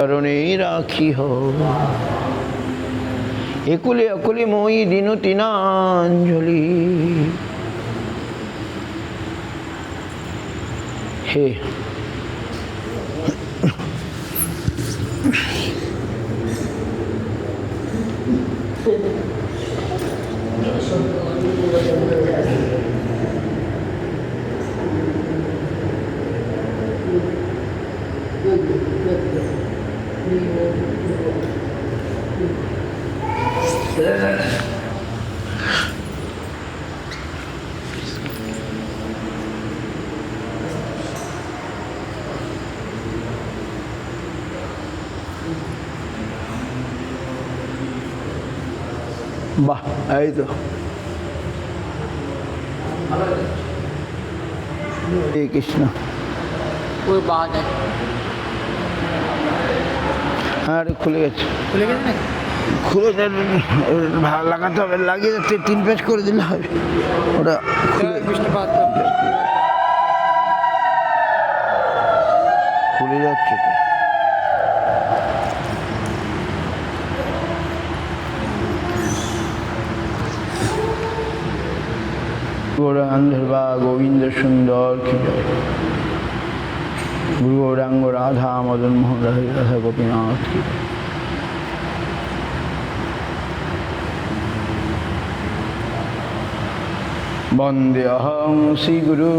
চরণে রাখিহ একুলে অকুলে মই দিনতি নাঞ্জলি। হে বাহ, এই তো হরে কৃষ্ণ। হ্যাঁ, খুলে গেছে, খুলে ভালো লাগাতে হবে, লাগিয়ে যাচ্ছে 3 পেজ করে দিলে হবে। ওটা খুলে যাচ্ছে তো। গৌরাঙ্গা গোবিন্দ সুন্দর কি জয়। গুরু গৌরাঙ্গ রাধা মদন মোহন রাধা গোপীনাথ কি জয়। বন্দেহং শ্রীগুরু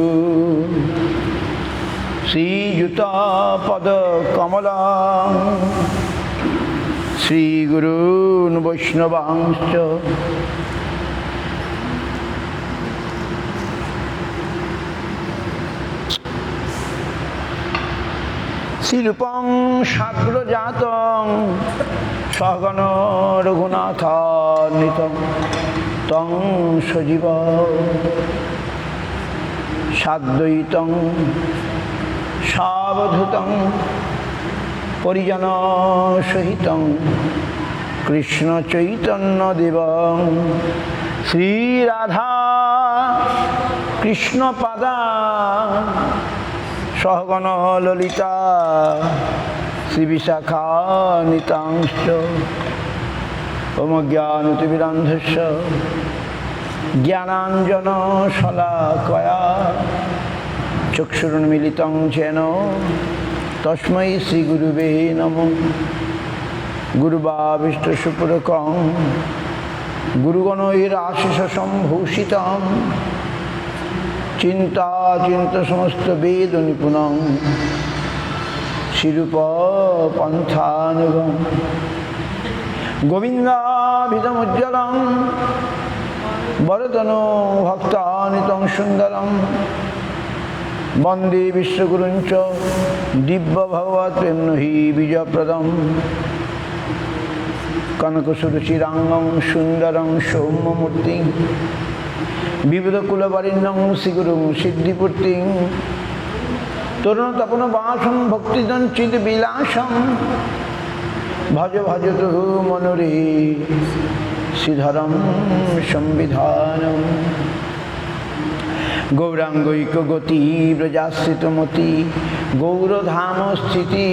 শ্রীযুতাপদকমলাং শ্রীগুরূন বৈষ্ণবাংশ্চ শ্রীরূপং সাগ্রজাতং সগণ রঘুনাথান্বিতং তং সজীব সাদ্বৈতং সাবধূতং পরিজন সহিতং কৃষ্ণ চৈতন্য দেবং শ্রীরাধা কৃষ্ণ পাদা সহগণ ললিতা শ্রীবিশাখা নিতাংশ ওম জ্ঞানতিবিরান্ধস্য জ্ঞানাঞ্জন শলাকয়া চক্ষুরুন্মিলিতং যেন তস্मै শ্রীগুরুবে নমঃ। গুরুবাভীষ্ট সুপুরকং গুরুগণৈরাশিষ সম্ভূষিতং চিন্তা চিন্ত সমস্ত বেদ নিপুণং শিরূপ পন্থানুগম গোবিন্দাভিধমুজ্জ্বলং বরদনো ভক্তানিতং সুন্দরং বন্দে বিশ্বগুরুঞ্চ দিব্য ভগবৎ প্রেম্ণহি বিজয়প্রদম কনকসুরুচিরাঙ্গং সুন্দরং সৌম্যমূর্তিং বিবিধকুলবরিণ্যং শ্রীগুরুং সিদ্ধিপূর্তিং তরুণতপন বাসং ভক্তিদং চিদ্বিলাসং ভজ ভজতু মনোরে শ্রীধরং সংবিধানম। গৌরাঙ্গৈকগতি ব্রজাশ্রিতমতি গৌরধাম স্থিতি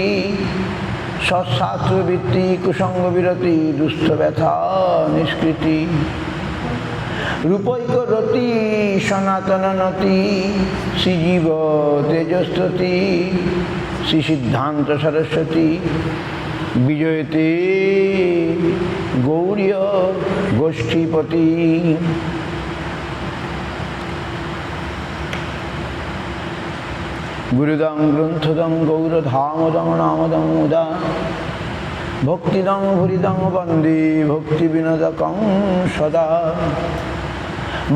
সৎশাস্ত্রবৃত্তি কুসঙ্গবিরতি দুস্থ ব্যথা নিষ্কৃতি রূপৈক রতি সনাতন নতি শ্রীজীব তেজস্তুতি শ্রী সিদ্ধান্ত সরস্বতী বিজয়তে গৌরীয় গোষ্ঠীপতি। গুরুদং গ্রন্থদং গৌরধামদং নামদং মুদা ভক্তিদং ভুরিদং বন্দে ভক্তি বিনোদকং সদা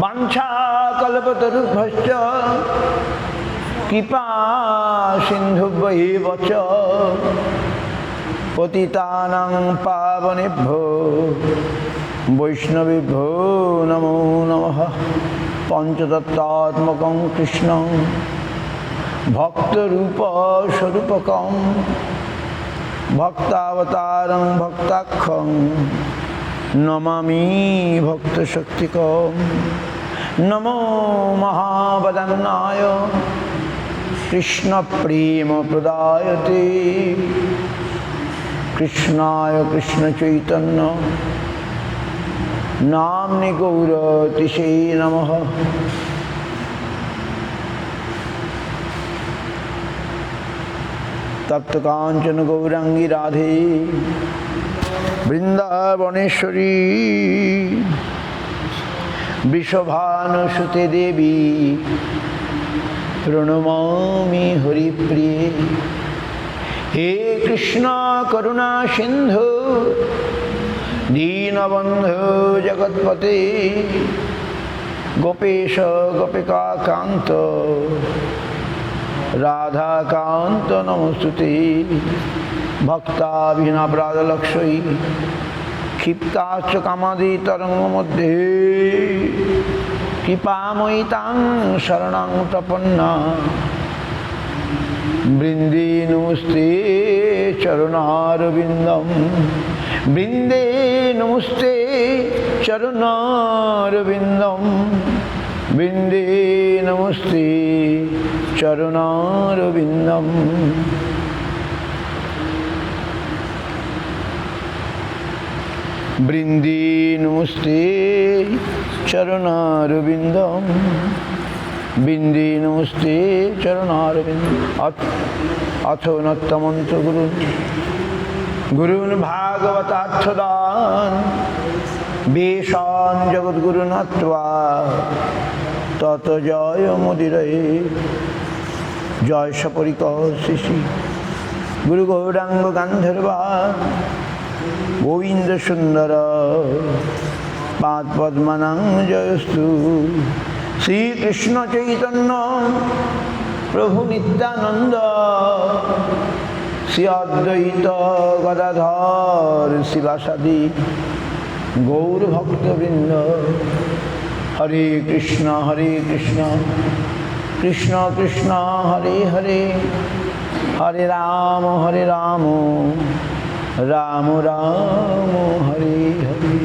বাঞ্ছা কল্পতরুভ্যশ্চ কৃপা সিন্ধুভ্যৈব চ পতিতানাং পাবনেভ্যো বৈষ্ণবেভ্যো নমো নমঃ। পঞ্চতত্ত্বাত্মকং কৃষ্ণং ভক্তরূপ স্বরূপকং ভক্তাবতারং ভক্তাখ্যং নমামি ভক্তশক্তিকং। নমো মহাবদন্নায় কৃষ্ণ প্রেম প্রদায়তে কৃষ্ণায় কৃষ্ণ চৈতন্য নাম্নি গৌরতিশে নমঃ। তপ্ত কাঞ্চন গৌরাঙ্গী রাধে বৃন্দাবনেশ্বরী বৃষভানুসুতে দেবী প্রণমামি হরিপ্রিয়ে। হে কৃষ্ণ করুণা সিন্ধু দীনবন্ধু জগৎপতে গোপেশ গোপিকা কান্ত রাধাকান্ত নমস্তুতে। ভক্তাভিনবরাজলক্ষ্মী ক্ষিপ্তাশ্চ কামাদি তরঙ্গ মধ্যে কৃপাময়ী তাং শরণং প্রপন্না। বৃন্দে নমস্তে চরণারবিন্দম বৃন্দে নমস্তে চরণারবিন্দম বৃন্দে নমস্তে চরণারবিন্দম। বৃন্দে নমস্তে চরণারবিন্দম বৃন্দে নমস্তে চরণারবিন্দম। অথ নত্তমন্ত্র গুরুন গুরুন ভাগবতার্থদান বেশান জগদ্গুরু নত্বা তত জয় মুদিরয়ে। জয় সপরিকর শিশি গুরু গৌরাঙ্গ গান্ধর্বা গোবিন্দ সুন্দর পাদ পদ্মানাং জয়স্তু। শ্রীকৃষ্ণ চৈতন্য প্রভু নিত্যানন্দ শ্রী অদ্বৈত গদাধর শিবাসাদি গৌর ভক্তবৃন্দ। হরে কৃষ্ণ কৃষ্ণ কৃষ্ণ হরে হরে হরে রাম রাম রাম হরে হরে।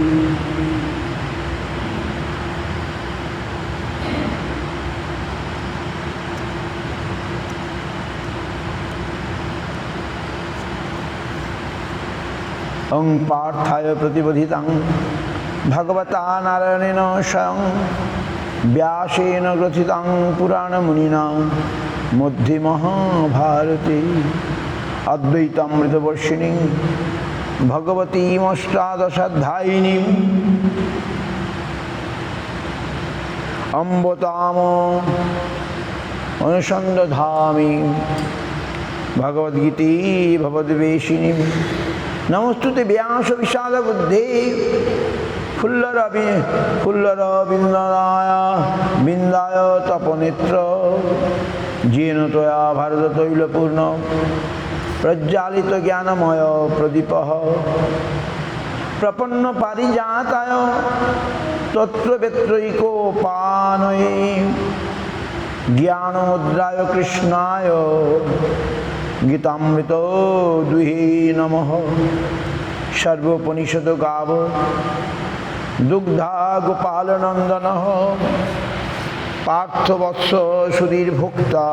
ওং পার্থায় প্রতিবোধিতাং ভগবতা নারায়ণেন স্বয়ং ব্যাসেন গ্রথিতাং পুরাণমুনিনা মধ্যে মহাভারতে। অদ্বৈতামৃতবর্ষিণী ভগবতীমষ্টাদশাধ্যায়িনী অম্ব তাম অনুসন্দধামি ভগবদ্গীতে ভবদ্বেষিণী। নমস্তুতে ব্যাস বিশাল বুদ্ধে বিন্দায় তপনেত্র যেন তয়া ভারত তৈলপূর্ণ প্রজ্বালিত জ্ঞানময় প্রদীপ প্রপন্ন পারিজাতায় তত্রবেত্রৈকোপানয়ে জ্ঞানমুদ্রায় কৃষ্ণায় গীতামৃত দুহে নমঃ। সর্বোপনিষদ গাব দুগ্ধা গোপালনন্দন পার্থবৎস সুধীর ভোক্তা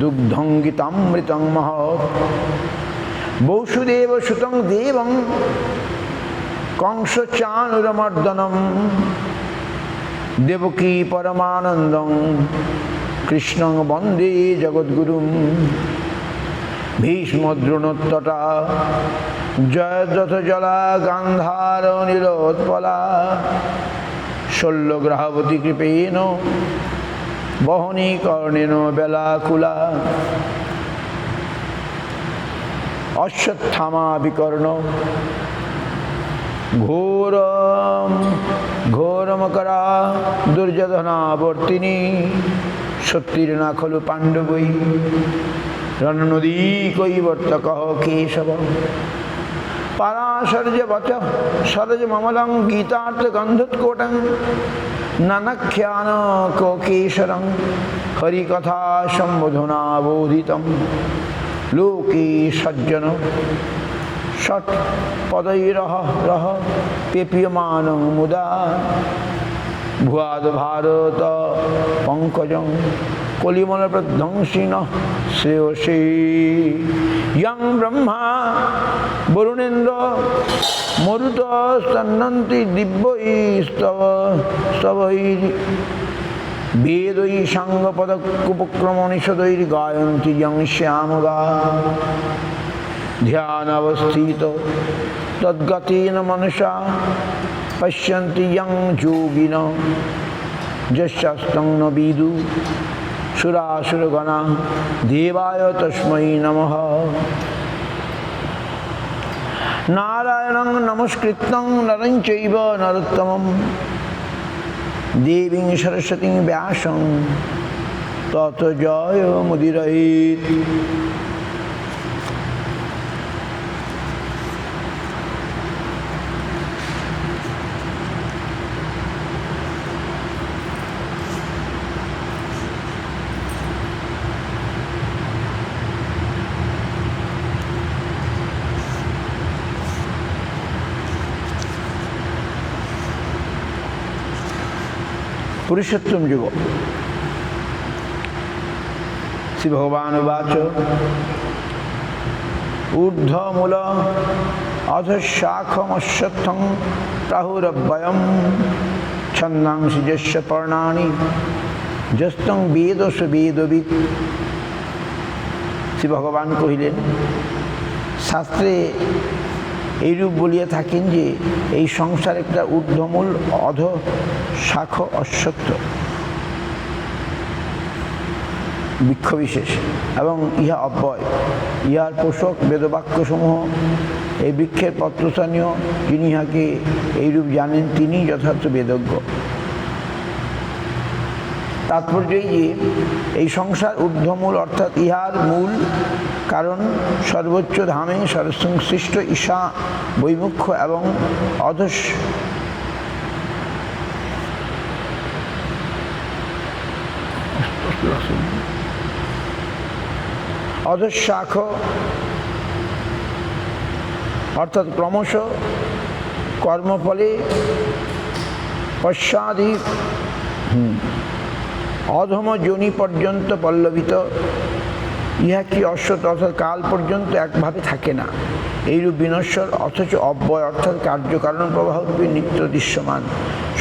দুগ্ধং গীতামৃতং মহৎ। বসুদেব সুতং দেবং কংস চানুরমর্দনম দেবকী পরমানন্দং কৃষ্ণং বন্দে জগদ্গুরুম। ভীষ্মদ্রোণোত্তটা জয়দ্রথ জলা গান্ধার নীলোৎপলা শল্যগ্রাহবতী কৃপেণ বহনী কর্ণেন বেলাকুলা। অশ্বত্থামা বিকর্ণ ঘোরমকরা দুর্যোধনাবর্তিনী সত্যির না খলু পাণ্ডবৈ রণনদী কৈবর্তক কেশব। পারাশর্য বচ সরজ মমলং গীতার্থ গন্ধোৎকোটং নানাখ্যান কোকেশরং হরিকথা সম্বোধনাবোধিতম লোকে সজ্জন ষট পदैरह পেপীয়মানং মুদা ভুয়াদ ভারত পঙ্কজং কলিমল প্রধ্বংসিন শ্রেয়সী ইয়ং ব্রহ্মা বরুণেন্দ্র মরুত স্তন্নন্তি দিব্যৈস্তবৈ বেদৈ সাঙ্গপদকুপক্রমনিষদৈর গায়ন্তি ইয়ং শ্যামলা ধ্যানাবস্থিত তদ্গতেন মনসা পশ্যন্তি ইয়ং যোগিন যস্যাস্তং ন বিদু সুরাসুরগণা দেবায় তস্मै নমঃ। নারায়ণং নমস্কৃত্যং নরং চৈব নরোত্তমং দেবীং সরস্বতীং ব্যাসং ততো জয়মুদীরয়েৎ। पुरुषोत्तम युग श्री भगवान उवाच ऊर्ध्वमूल अधशाखमश्वत्थं प्राहुरव्ययं छन्दांसि यस्य पर्णानि यस्तं वेद स वेदवित्। শ্রী ভগবান কহিলেন, শাস্ত্রে এইরূপ বলিয়া থাকেন যে এই সংসার একটা ঊর্ধ্বমূল অধ শাখ অশ্বত্থ বৃক্ষ বিশেষ এবং ইহা অব্যয়। ইহার পোষক বেদবাক্যসমূহ এই বৃক্ষের পত্রস্থানীয়। যিনি ইহাকে এইরূপ জানেন তিনি যথার্থ বেদজ্ঞ। তাৎপর্য এই যে এই সংসার ঊর্ধ্বমূল অর্থাৎ ইহার মূল, কারণ সর্বোচ্চ ধামে সর্বসংশ্লিষ্ট ঈশা বৈমুখ্য এবং অধঃশাখ অর্থাৎ ক্রমশ কর্মফলে পশ্চাদি অধম যোনি পর্যন্ত পল্লবিত। ইহা কি অশ্বত অর্থাৎ কাল পর্যন্ত একভাবে থাকে না, এইরূপ বিনশ্বর অথচ অব্যয় অর্থাৎ কার্যকারণ প্রবাহরূপে নিত্য দৃশ্যমান।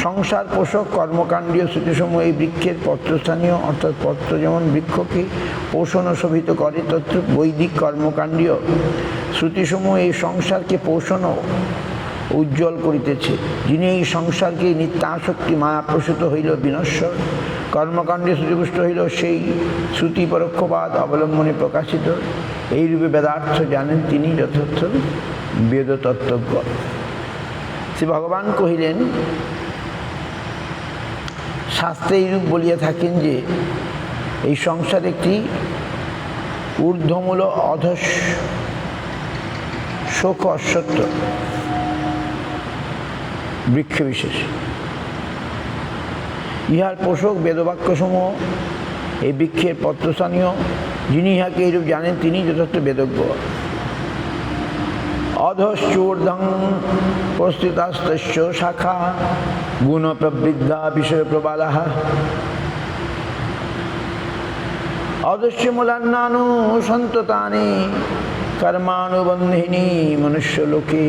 সংসার পোষক কর্মকাণ্ডীয় শ্রুতিসমূহ এই বৃক্ষের পত্রস্থানীয় অর্থাৎ পত্র যেমন বৃক্ষকে পোষণ ও শোভিত করে, তদ্রূপ বৈদিক কর্মকাণ্ডীয় শ্রুতিসমূহ এই সংসারকে পোষণ ও উজ্জ্বল করিতেছে। যিনি এই সংসারকে নিত্যাসক্তি মায়া প্রসূত হইল বিনশ্বর, কর্মকাণ্ডে শ্রুতিপুষ্ট হইল সেই শ্রুতি পরোক্ষবাদ অবলম্বনে প্রকাশিত। এইরূপে বেদার্থ জানেন তিনি যথার্থ বেদতত্ত্বজ্ঞ। শ্রী ভগবান কহিলেন, শাস্ত্রে এইরূপ বলিয়া থাকেন যে এই সংসার একটি ঊর্ধ্বমূল অধঃশোক অশ্বত্থ বৃক্ষ বিশেষ। ইহার পোষক বেদবাক্যসমূহ এই বৃক্ষের পত্রস্থানীয়। যিনি ইহাকে এইরূপ জানেন তিনি যথার্থ বেদজ্ঞ। অধশ্চূর্ধ্বং প্রস্থিতাস্তস্য শাখা গুণ প্রবৃদ্ধা বিষয় প্রবালাহ অধস্য মূলান্নানুসন্ততানি কর্মানুবন্ধিনী মনুষ্যলোকে।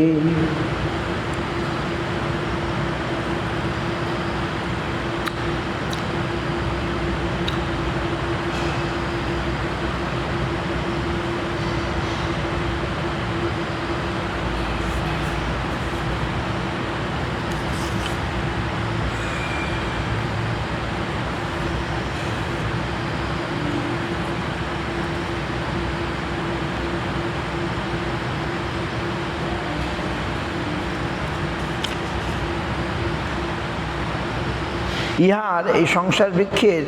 ইহার এই সংসার বৃক্ষের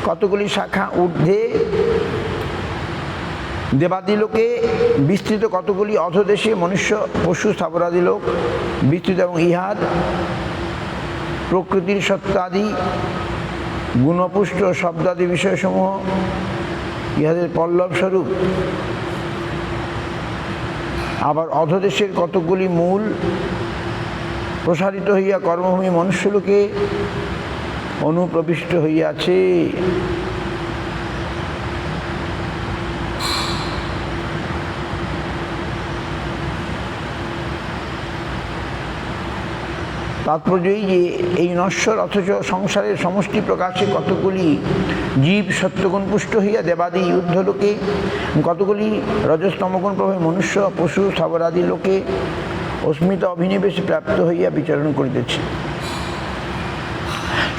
কতগুলি শাখা ঊর্ধ্বে দেবাদিলোকে বিস্তৃত, কতগুলি অধদেশে মনুষ্য পশু স্থাবরাদিলোক বিস্তৃত, এবং ইহার প্রকৃতির সত্তাদি গুণপুষ্ট শব্দাদি বিষয়সমূহ ইহাদের পল্লব স্বরূপ। আবার অধদেশের কতকগুলি মূল প্রসারিত হইয়া কর্মভূমি মনুষ্যলোকে অনুপ্রবিষ্ট হইয়াছে। তাৎপর্য এই যে এই নশ্বর অথচ সংসারের সমষ্টি প্রকাশে কতগুলি জীব সত্যগুণ পুষ্ট হইয়া দেবাদি ঊর্ধ্বলোকে, কতগুলি রজস্তমগুণ প্রভাবে মনুষ্য পশু স্থাবরাদি লোকে অস্মিতা অভিনিবেশে প্রাপ্ত হইয়া বিচরণ করিতেছে।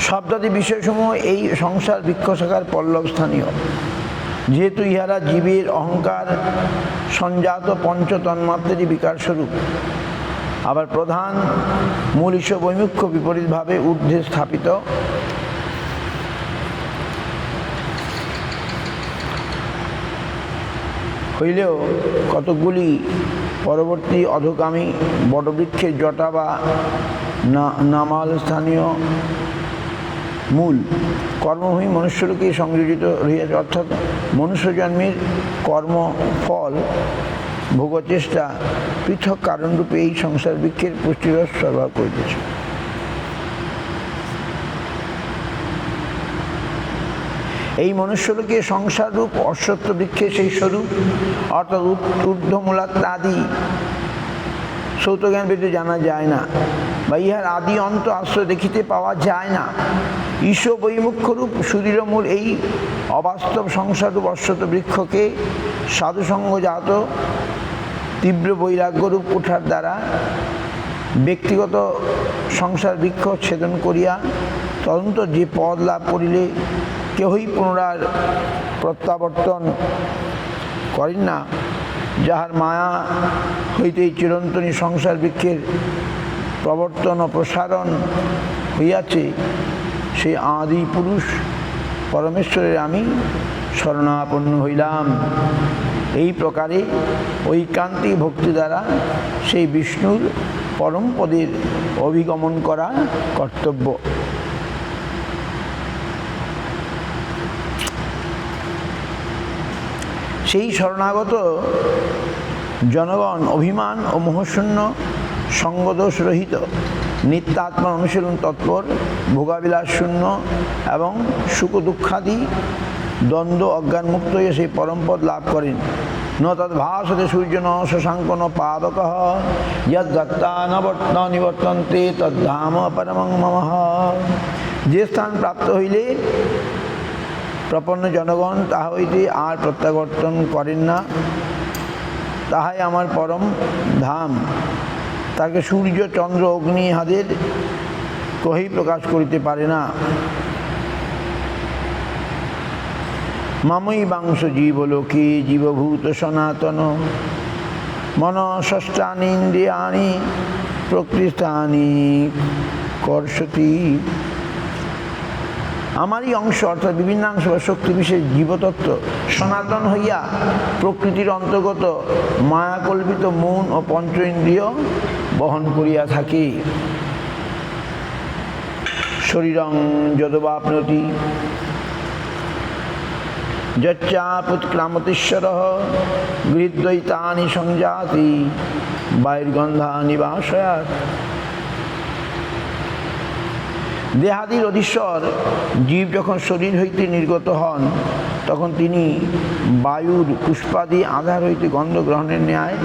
শব্দাদি বিষয়সমূহ এই সংসার বৃক্ষশাখার পল্লব স্থানীয়, যেহেতু ইহারা জীবের অহংকার সঞ্জাত পঞ্চতন্মাত্রেরই বিকার স্বরূপ, আবার প্রধান মূল ঈশ্বর বৈমুখ্য বিপরীতভাবে ঊর্ধ্বে স্থাপিত। হইলেও কতকগুলি পরবর্তী অধোগামী বটবৃক্ষের জটা বা নামাল স্থানীয় মূল কর্মভূমি মনুষ্যলোকে সংযোজিত রহিয়াছে, অর্থাৎ মনুষ্য জন্মের কর্মফল ভোগচেষ্টা পৃথক কারণরূপে এই সংসার বৃক্ষের পুষ্টিরস সরবরাহ করিতেছে। এই মনুষ্যলোকে সংসাররূপ অশ্বত্থ বৃক্ষের সেই স্বরূপ অর্থাৎ ঊর্ধ্বমূলাত্মাদি সৌতজ্ঞান ব্যতীত জানা যায় না, বা ইহার আদি অন্ত আশ্রয় দেখিতে পাওয়া যায় না। ঈশ বৈমুখ্যরূপ সুদৃঢ়মূল এই অবাস্তব সংসাররূপ অশ্বত্থ বৃক্ষকে সাধুসঙ্গজাত তীব্র বৈরাগ্যরূপ ওঠার দ্বারা ব্যক্তিগত সংসার বৃক্ষ ছেদন করিয়া তদন্তর যে পদ লাভ করিলে কেহই পুনরায় প্রত্যাবর্তন করেন না, যাহার মায়া হইতে এই চিরন্তনী সংসার বৃক্ষের প্রবর্তন ও প্রসারণ হইয়াছে, সেই আদি পুরুষ পরমেশ্বরের আমি শরণাপন্ন হইলাম। এই প্রকারে ঐকান্তিক ভক্তি দ্বারা সেই বিষ্ণুর পরম পদের অভিগমন করা কর্তব্য। সেই শরণাগত জনগণ অভিমান ও মোহশূন্য, সঙ্গদোষ রহিত, নিত্যাত্মা অনুশীলন তৎপর, ভোগাবিলাস শূন্য এবং সুখ দুঃখাদি দ্বন্দ্ব অজ্ঞানমুক্ত হয়ে সেই পরমপদ লাভ করেন। ন তদ্ভাসতে সূর্য ন শশাঙ্ক ন পাবক যদ্গত্তা ন নিবর্তন্তে তদ্ধাম পরমং মম। যে স্থান প্রাপ্ত হইলে প্রপন্ন জনগণ তাহা হইতে আর প্রত্যাবর্তন করেন না, তাহাই আমার পরম ধাম। তাকে সূর্য চন্দ্র অগ্নি ইহাদের কহি প্রকাশ করিতে পারে না। মামই বাংশ জীবলোকে জীবভূত সনাতন মন ষষ্ঠানি ইন্দ্রিয়াণি প্রকৃষ্টানি কর্ষতি। আমারই অংশ অর্থাৎ বিভিন্নাংশ বা শক্তি বিশেষ জীবতত্ত্ব সনাতন হইয়া প্রকৃতির অন্তর্গত মায়াকল্পিত মন ও পঞ্চ ইন্দ্রিয় বহন করিয়া থাকে। শরীরং যদবাপ্নোতি যচ্চাপুৎক্রামতীশ্বরঃ গৃহীদ্বৈতানি সংজাতি বায়ুর্গন্ধানি বাসয়াৎ। দেহাদির অধীশ্বর জীব যখন শরীর হইতে নির্গত হন, তখন তিনি বায়ুর পুষ্পাদি আধার হইতে গন্ধ গ্রহণের ন্যায়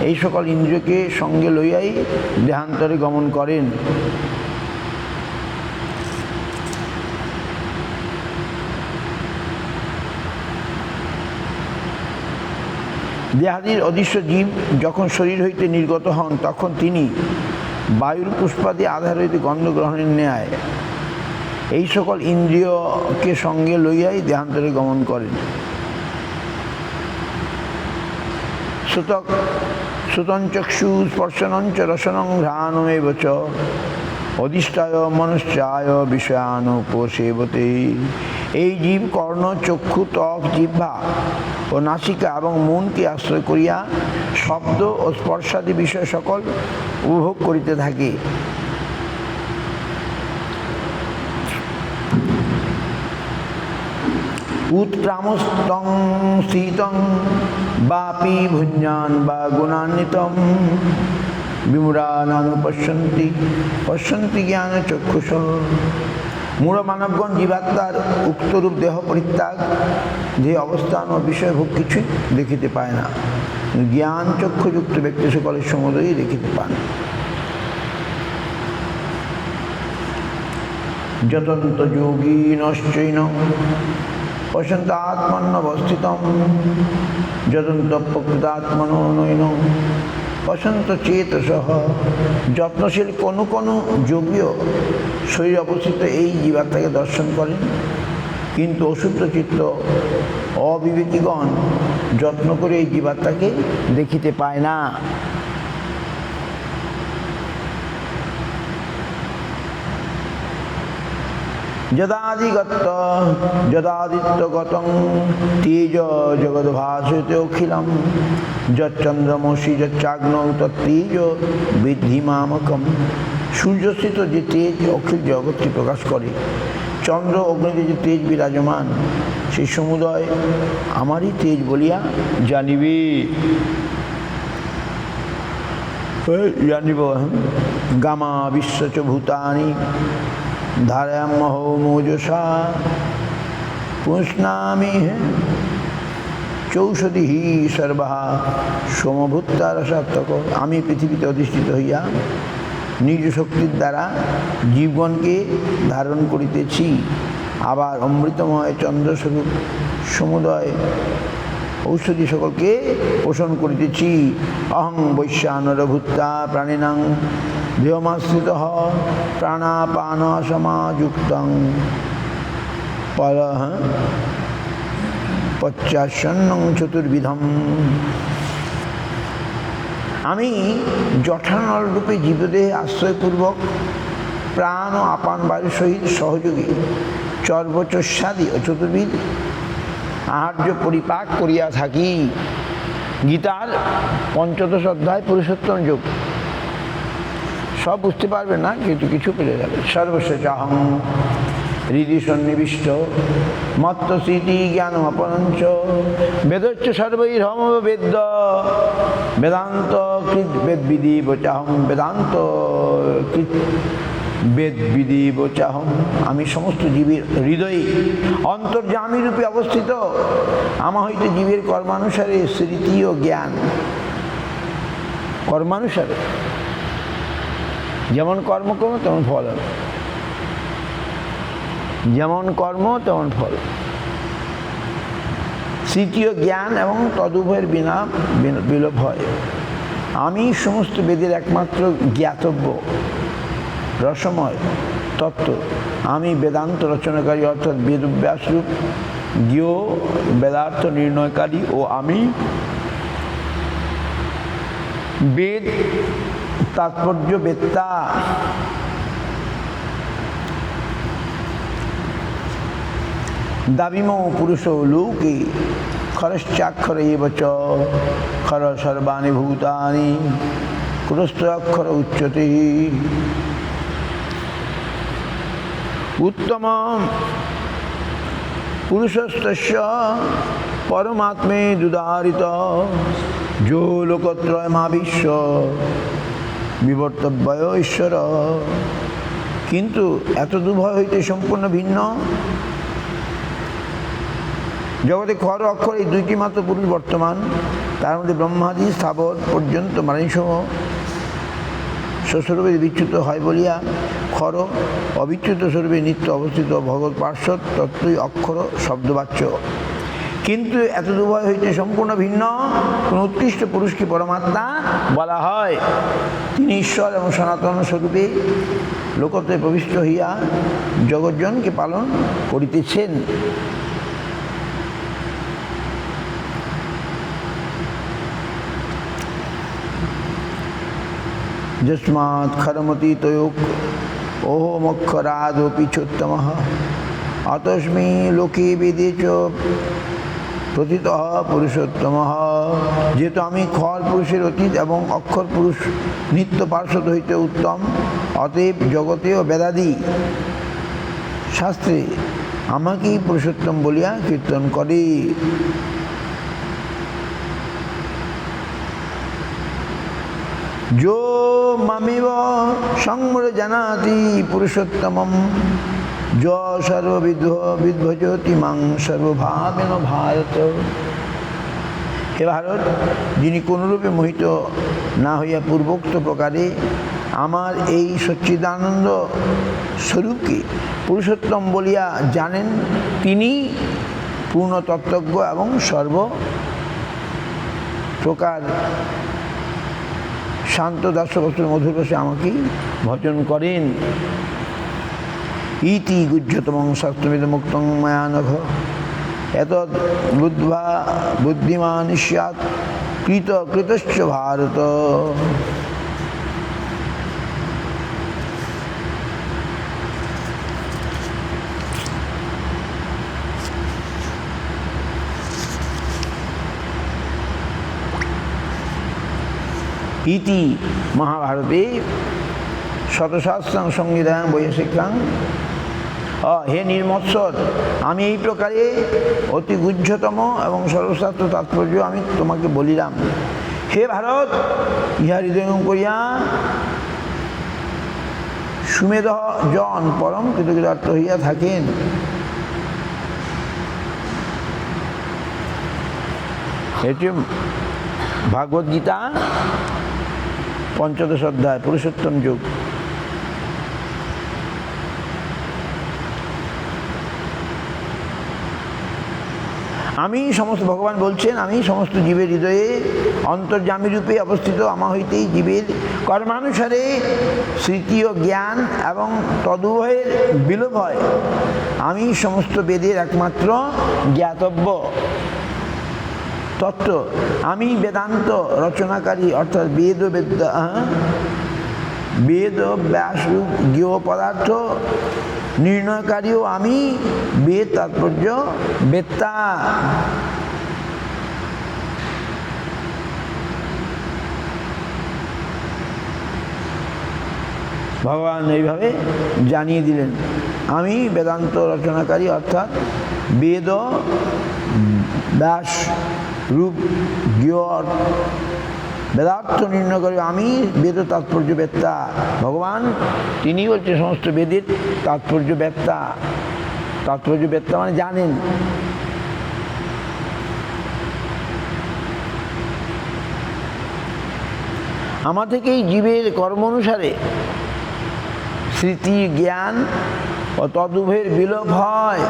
এই সকল ইন্দ্রিয়কে সঙ্গে লইয়াই দেহান্তরে গমন করেন। দেহাদির অদৃশ্য জীব যখন শরীর হইতে নির্গত হন, তখন তিনি বায়ুর পুষ্পাদি আধার হইতে গন্ধ গ্রহণের ন্যায় এই সকল ইন্দ্রিয়কে সঙ্গে লইয়াই দেহান্তরে গমন করেন। শ্রুতঞ্চক্ষু স্পর্শনঞ্চ রসনং ঘ্রাণমেব চ অধিষ্ঠায় মনশ্চায় বিষয়ানুপসেবতে। এই জীব কর্ণ, চক্ষু, ত্বক, জিহ্বা ও নাসিকা এবং মনকে আশ্রয় করিয়া শব্দ ও স্পর্শাদি বিষয় সকল উপভোগ করিতে থাকে। উৎক্রামস্তং স্থিতং বাপি ভুঞ্জান বা গুণান্বিতম বিমূঢ়ানানুপশ্যন্তি পশ্যন্তি জ্ঞান চক্ষুষ। মূঢ় মানবগণ জীবাত্মার উক্তরূপ দেহ পরিত্যাগ, যে অবস্থান ও বিষয়ভোগ কিছুই দেখিতে পায় না। জ্ঞান চক্ষুযুক্ত ব্যক্তি সকলের সমুদয়ই দেখিতে পান। যতন্ত যোগীনশ্চৈন পশ্যন্তাত্মন্যবস্থিতম যতন্ত প্রকৃতাত্মনো নৈন পশ্যন্ত চেতসঃ। যত্নশীল কোনো কোনো যোগীও শরীর অবস্থিত এই জীবাত্মাকে দর্শন করেন, কিন্তু অশুদ্ধ চিত্ত অবিবেকীগণ যত্ন করে এই জীবাত্মাকে দেখিতে পায় না। যদাদিত্যগতং তেজ জগদ্ভাসতে অখিলম যচ্চন্দ্রমসি যচ্চাগ্নৌ তত্তেজ বিদ্ধি মামকম। সূর্যস্থিত যে তেজ অখিল জগৎকে প্রকাশ করে, চন্দ্র অগ্নিতে যে তেজ বিরাজমান, সেই সমুদয় আমারই তেজ বলিয়া জানিবে। জানিব গামা বিশ্বচ ভূতানি ধারয়ামহো মোজসা পুষ্ণামি চৌষধি সর্বাহ সোমভূতারসাত্মক। আমি পৃথিবীতে অধিষ্ঠিত হইয়া নিজ শক্তির দ্বারা জীবগণকে ধারণ করিতেছি, আবার অমৃতময় চন্দ্রস্বরূপ সমুদয় ঔষধি সকলকে পোষণ করিতেছি। অহং বৈশ্যানরভূতা প্রাণিনাং দেহমাশ্রিত প্রাণাপান সমাযুক্তং পশ্চাৎসন্নং চতুর্বিধম। আমি জঠানল রূপে জীবদেহে আশ্রয়পূর্বক প্রাণ ও আপান বায়ুর সহিত সহযোগী চর্বচস্যাদি ও চতুর্বিধ আহার্য পরিপাক করিয়া থাকি। গীতার ৫ম অধ্যায় পুরুষোত্তম যোগ। সব বুঝতে পারবে না, কিন্তু কিছু পেরে যাবে। সর্বস্ব চাহং হৃদি সন্নিবিষ্ট মত্ত স্মৃতি জ্ঞান অপরঞ্চ বেদচ্চ সর্বৈরহম বেদ্য বেদান্ত কৃত বেদবিধি বচাহং বেদান্ত কৃত বেদবিধি বচাহং। আমি সমস্ত জীবের হৃদয়ে অন্তর্যামী রূপে অবস্থিত। আমা হইতে জীবের কর্মানুসারে স্মৃতি ও জ্ঞান, কর্মানুসারে যেমন কর্ম করো তেমন ফল হবে, যেমন কর্ম তেমন ফল। স্মৃতি ও জ্ঞান এবং তদুভয়ের বিনা বিলোপ হয়। আমি সমস্ত বেদের একমাত্র জ্ঞাতব্য রসময় তত্ত্ব। আমি বেদান্ত রচনাকারী অর্থাৎ বেদব্যাসরূপ জ্ঞেয় বেদার্থ নির্ণয়কারী, ও আমি বেদ তাৎপর্য বেত্তা। দাবিমো পুরুষ লোকে খরশ্চাক্ষর এব চ খর সর্বাণি ভূতানি কুতস্থ অক্ষর উচ্যতে। উত্তম পুরুষস্তস্য পরমাত্মে দুদারিত যো লোকত্রয়মাবিশ্ব বিবর্তব্যয় ঈশ্বর। কিন্তু এত দুভয় হইতে সম্পূর্ণ ভিন্ন। জগতে খর অক্ষর এই দুইটি মাত্র পুরুষ বর্তমান, তার মধ্যে ব্রহ্মাদি স্থাবর পর্যন্ত প্রাণীসমূহ স্বস্বরূপে বিচ্যুত হয় বলিয়া খর অবিচ্যুত স্বরূপে নিত্য অবস্থিত ভগবৎ পার্শ্বদ তত্ত্বই অক্ষর শব্দবাচ্য। কিন্তু এত দুভয় হইতে সম্পূর্ণ ভিন্ন কোন উৎকৃষ্ট পুরুষকে পরমাত্মা বলা হয়। তিনি ঈশ্বর এবং সনাতন স্বরূপে লোকত্বে প্রবিষ্ট হইয়া জগজ্জনকে পালন করিতেছেন। যস্মাৎ খরমতীতয়োক ওহমক্ষরাদপি চোত্তমঃ অতস্মি লোকে বেদে চ প্রথিতঃ পুরুষোত্তমঃ। যেহেতু আমি খর পুরুষের অতীত এবং অক্ষর পুরুষ নিত্য পার্শ্বদ হইতে উত্তম, অতএব জগতে ও বেদাদি শাস্ত্রে আমাকেই পুরুষোত্তম বলিয়া কীর্তন করে। যো মামেব সংমূঢ় জানাতি পুরুষোত্তমম য সর্ববিদ্ভজতি মাং সর্বভাবেন ভারত। হে ভারত, যিনি কোনরূপে মোহিত না হইয়া পূর্বোক্ত প্রকারে আমার এই সচ্চিদানন্দ স্বরূপকে পুরুষোত্তম বলিয়া জানেন, তিনি পূর্ণ তত্ত্বজ্ঞ এবং সর্ব প্রকার শান্ত দাসবস্তুর মধুর রসে আমাকেই ভজন করেন। ইতি গুহ্যতমং শাস্ত্রবিদ মুক্তং ময়া নঘ এতদ বুদ্ধ্বা বুদ্ধিমান স্যাৎ কৃতশ্চ ভারত। ইতি মহাভারতে শতসহস্রাং সংহিতাং বৈয়াসিকাং। হে নির্মৎসর, আমি এই প্রকারে অতি গুহ্যতম এবং সর্বশাস্ত্র তাৎপর্য আমি তোমাকে বলিলাম। হে ভারত, ইহা হৃদয়ঙ্গম করিয়া সুমেধ জন পরম কৃতকৃতার্থ হইয়া থাকেন। এটি ভাগবত গীতা ৫ম অধ্যায় পুরুষোত্তম যুগ। আমি সমস্ত, ভগবান বলছেন, আমি সমস্ত জীবের হৃদয়ে অন্তর্যামী রূপে অবস্থিত। আমার হইতেই জীবের কর্মানুসারে স্মৃতি ও জ্ঞান এবং তদুভয়ের বিলোপ হয়। আমি সমস্ত বেদের একমাত্র জ্ঞাতব্য তত্ত্ব। আমি বেদান্ত রচনাকারী, অর্থাৎ বেদ ব্যাসরূপ জ্ঞেয় পদার্থ নির্ণয়কারীও আমি, বেদ তাৎপর্য বেত্তা। ভগবান এইভাবে জানিয়ে দিলেন, আমি বেদান্ত রচনাকারী, অর্থাৎ বেদ ব্যাস রূপ জ্ঞেয় বেদার্থ নির্ণয় করে আমি বেদ তাৎপর্য বেত্তা। ভগবান তিনি বলছেন সমস্ত বেদের তাৎপর্য বেত্তা। তাৎপর্য বেত্তা মানে জানেন। আমার থেকেই জীবের কর্ম অনুসারে স্মৃতি জ্ঞান ও তদুভয়ের বিলোপ হয়।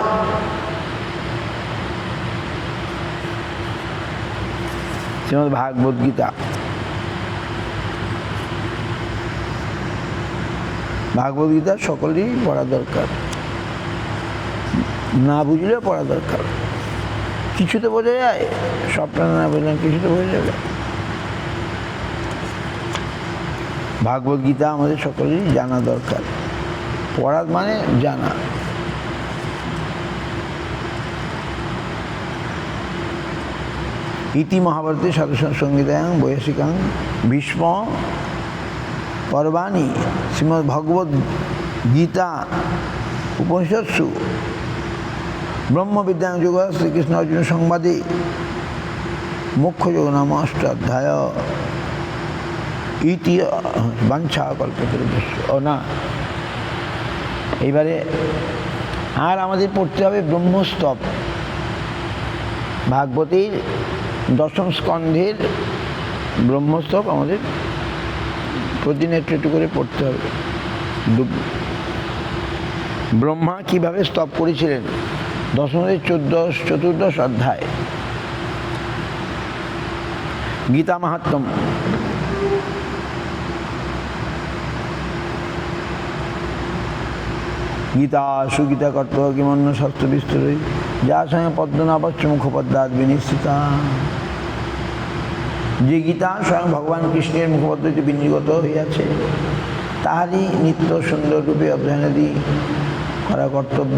শ্রীমদ্ ভাগবত গীতা। ভাগবত গীতা সকলেরই পড়া দরকার, না বুঝলেও পড়া দরকার। কিছু তো বোঝা যায়, সবটা না বুঝলাম কিছু তো বোঝা যাবে। ভাগবত গীতা আমাদের সকলেরই জানা দরকার। পড়া মানে জানা। ইতি মহাভারতে শতসংহিতাং বৈয়াসিকাং ভীষ্ম পর্বাণি শ্রীমদ্ ভগবদ গীতা উপনিষৎসু ব্রহ্মবিদ্যাং যোগ শ্রীকৃষ্ণ অর্জুন সংবাদে মুখ্য যোগ নাম অষ্টাধ্যায়। ইতি বাঞ্ছা কল্পতরুভ্যশ্চ। ও না, এইবারে আর আমাদের পড়তে হবে ব্রহ্মস্তব। ভাগবতের ১০ম স্কন্ধের ব্রহ্মস্তব আমাদের প্রতিদিন একটু একটু করে পড়তে হবে। ব্রহ্মা কিভাবে স্তব করেছিলেন, ১০ম চতুর্দশ অধ্যায়। গীতা মাহাত্ম্যম। গীতা সুগীতা কর্ত কিমন্য শাস্ত্র বিস্তরে যা সঙ্গে পদ্মনাভস্য মুখপদ্মাৎ বিনিশ্চিতা। যে গীতা স্বয়ং ভগবান কৃষ্ণের মুখপদ্মে বিনির্গত হইয়াছে, তাহারই নিত্য সুন্দর রূপে অধ্যয়নাদি করা কর্তব্য।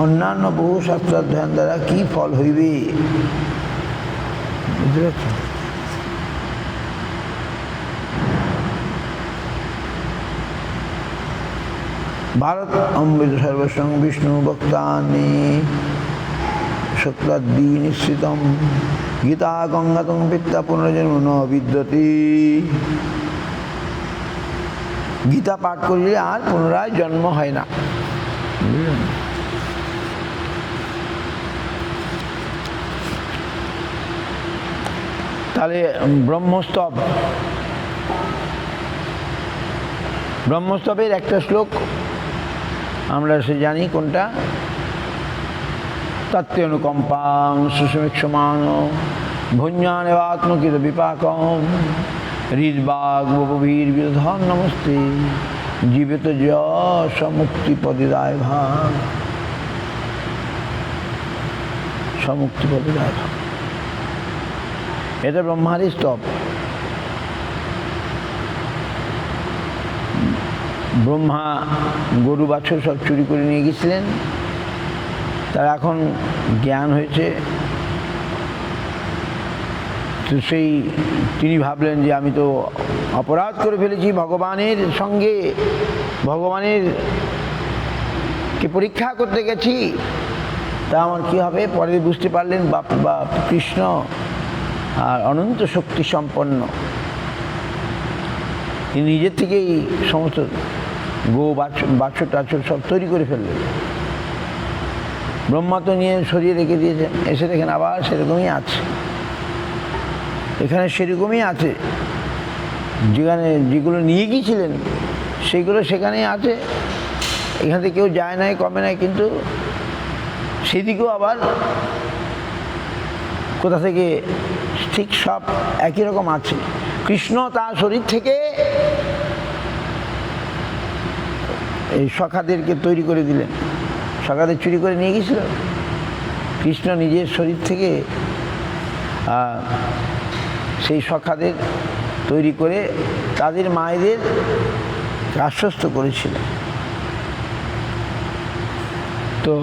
অন্যান্য বহু শাস্ত্র অধ্যয়ন দ্বারা কি ফল হইবে? বুঝতে পারছি। ভারত অমৃত সর্বস্বং বিষ্ণু ভক্তানি সত্যাদি নিশ্চিতম গীতা গঙ্গাতং পিতা পুনর্জন্ম ন বিদ্যতি। গীতা পাঠ করলে আর পুনরায় জন্ম হয় না। তাহলে ব্রহ্মস্তব ব্রহ্মস্তবের একটা শ্লোক আমরা সে জানি কোনটা, তত্ত্বানুকম্পাং সুষমিক্ষমান ভুঞ্জানেবাত্মকৃত বিপাকম হৃদবাগ বভীর বিধন নমস্তে জীবিত যশ মুক্তি পদিদায় ভাগ, সমুক্তি পদিদায় ভাগ। এটা ব্রহ্মারই স্তব। ব্রহ্মা গরু বাছুর সব চুরি করে নিয়ে গেছিলেন, তার এখন জ্ঞান হয়েছে, তো সেই তিনি ভাবলেন যে আমি তো অপরাধ করে ফেলেছি ভগবানের সঙ্গে, ভগবানের কে পরীক্ষা করতে গেছি, তা আমার কী হবে। পরে বুঝতে পারলেন বাপ কৃষ্ণ আর অনন্ত শক্তি সম্পন্ন, তিনি নিজের থেকেই সমস্ত গো বাছুর টাছুর সব তৈরি করে ফেললেন। ব্রহ্মা তো নিয়ে সরিয়ে রেখে দিয়েছেন, এসে দেখেন আবার সেরকমই আছে, এখানে সেরকমই আছে, যেগুলো নিয়ে গিয়েছিলেন সেগুলো সেখানেই আছে, এখান থেকে কেউ যায় নাই কমে নাই, কিন্তু সেদিকেও আবার কোথা থেকে ঠিক সব একই রকম আছে। কৃষ্ণ তার শরীর থেকে এই সখাদেরকে তৈরি করে দিলেন, সখাদের চুরি করে নিয়ে গিয়েছিল, কৃষ্ণ নিজের শরীর থেকে সেই সখাদের তৈরি করে তাদের মায়েদের আশ্বস্ত করেছিল। তো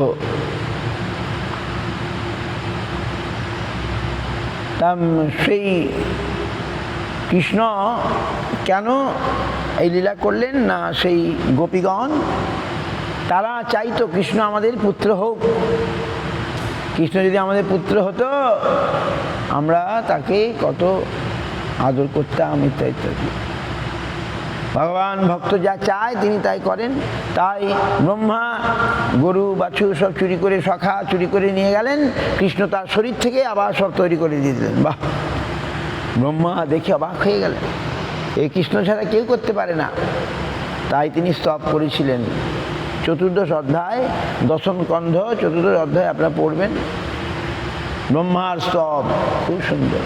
সেই কৃষ্ণ কেন এই লীলা করলেন না, সেই গোপীগণ তারা চাইতো কৃষ্ণ আমাদের পুত্র হোক, কৃষ্ণ যদি আমাদের পুত্র হতো আমরা তাকে কত আদর করতাম ইত্যাদি ইত্যাদি। ভগবান ভক্ত যা চায় তিনি তাই করেন। তাই ব্রহ্মা গরু বাছুর সব চুরি করে, সখা চুরি করে নিয়ে গেলেন, কৃষ্ণ তার শরীর থেকে আবার সব তৈরি করে দিয়ে দিলেন। বাহ! ব্রহ্মা দেখে অবাক হয়ে গেলেন, এই কৃষ্ণ ছাড়া কেউ করতে পারে না। তাই তিনি স্তব করেছিলেন। 14 অধ্যায় 10ম স্কন্ধ 14 অধ্যায় আপনারা পড়বেন, ব্রহ্মার স্তব খুব সুন্দর।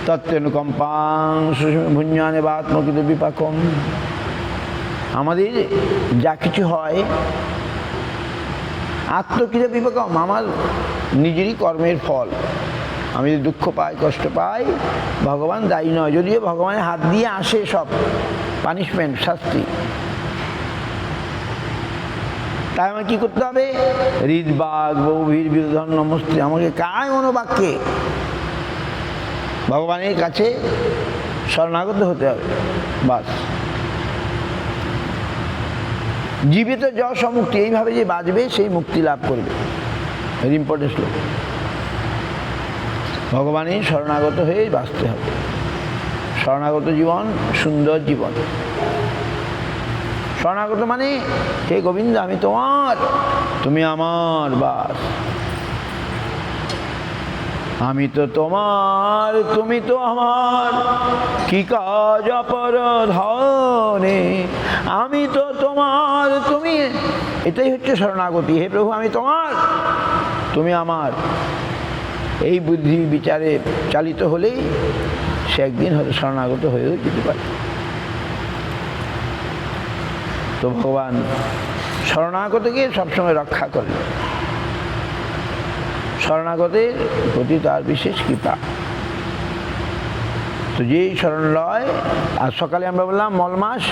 তত্ত্বানুকম্পাং ভুঞ্জানেবাত্মকৃত বিপাকম। আমাদের যা কিছু হয় আত্মকৃত বিপাকম, আমার নিজেরই কর্মের ফল। আমি যদি দুঃখ পাই, কষ্ট পাই, ভগবান দায়ী নয়, যদিও ভগবানের হাত দিয়ে আসে সব পানিশমেন্ট, শাস্তি। তাই আমার কী করতে হবে? হৃদবাগ বভীর বিধন নমস্তে, আমাকে কায় মনোবাক্যে ভগবানের কাছে শরণাগত হতে হবে, বাস। জীবিত যশ মুক্তি, এইভাবে যে বাঁচবে সেই মুক্তি লাভ করবে। ভেরি ইম্পর্টেন্ট শ্লোক। ভগবানের শরণাগত হয়ে বাঁচতে হবে। শরণাগত জীবন সুন্দর জীবন। শরণাগত মানে হে গোবিন্দ আমি তোমার, তুমি আমার, বাস। আমি তো তোমার, তুমি তো আমার, কি কাজ অপর ধনে, আমি তো তোমার, তুমি, এটাই হচ্ছে শরণাগতি। হে প্রভু আমি তোমার, তুমি আমার। এই বুদ্ধি বিচারে চালিত হলেই সে একদিন হয়তো শরণাগত হয়েও যেতে পারে। তো ভগবান শরণাগতকে সবসময় রক্ষা করেন, শরণাগতের প্রতি তার বিশেষ কৃপা। তো যেই শরণ লয়, আর সকালে আমরা বললাম মলমাস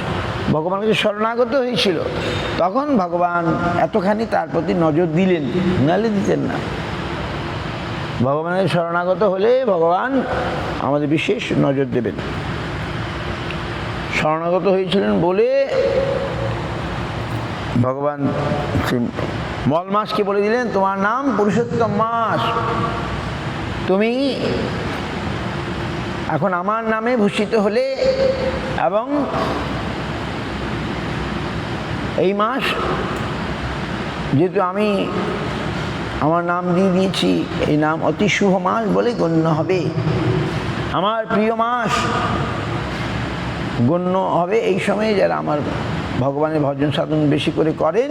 ভগবানের কাছে শরণাগত হয়েছিল, তখন ভগবান এতখানি তার প্রতি নজর দিলেন, নাহলে দিতেন না। ভগবানের শরণাগত হলে ভগবান আমাদের বিশেষ নজর দেবেন। শরণাগত হয়েছিলেন বলে ভগবান মলমাসকে বলে দিলেন তোমার নাম পুরুষোত্তম মাস, তুমি এখন আমার নামে ভূষিত হলে, এবং এই মাস যেহেতু আমি আমার নাম দিয়ে দিয়েছি, এই নাম অতি শুভ মাস বলে গণ্য হবে। আমার প্রিয় মাস গণ্য হবে এই সময়ে যারা আমার ভগবানের ভজন সাধন বেশি করে করেন,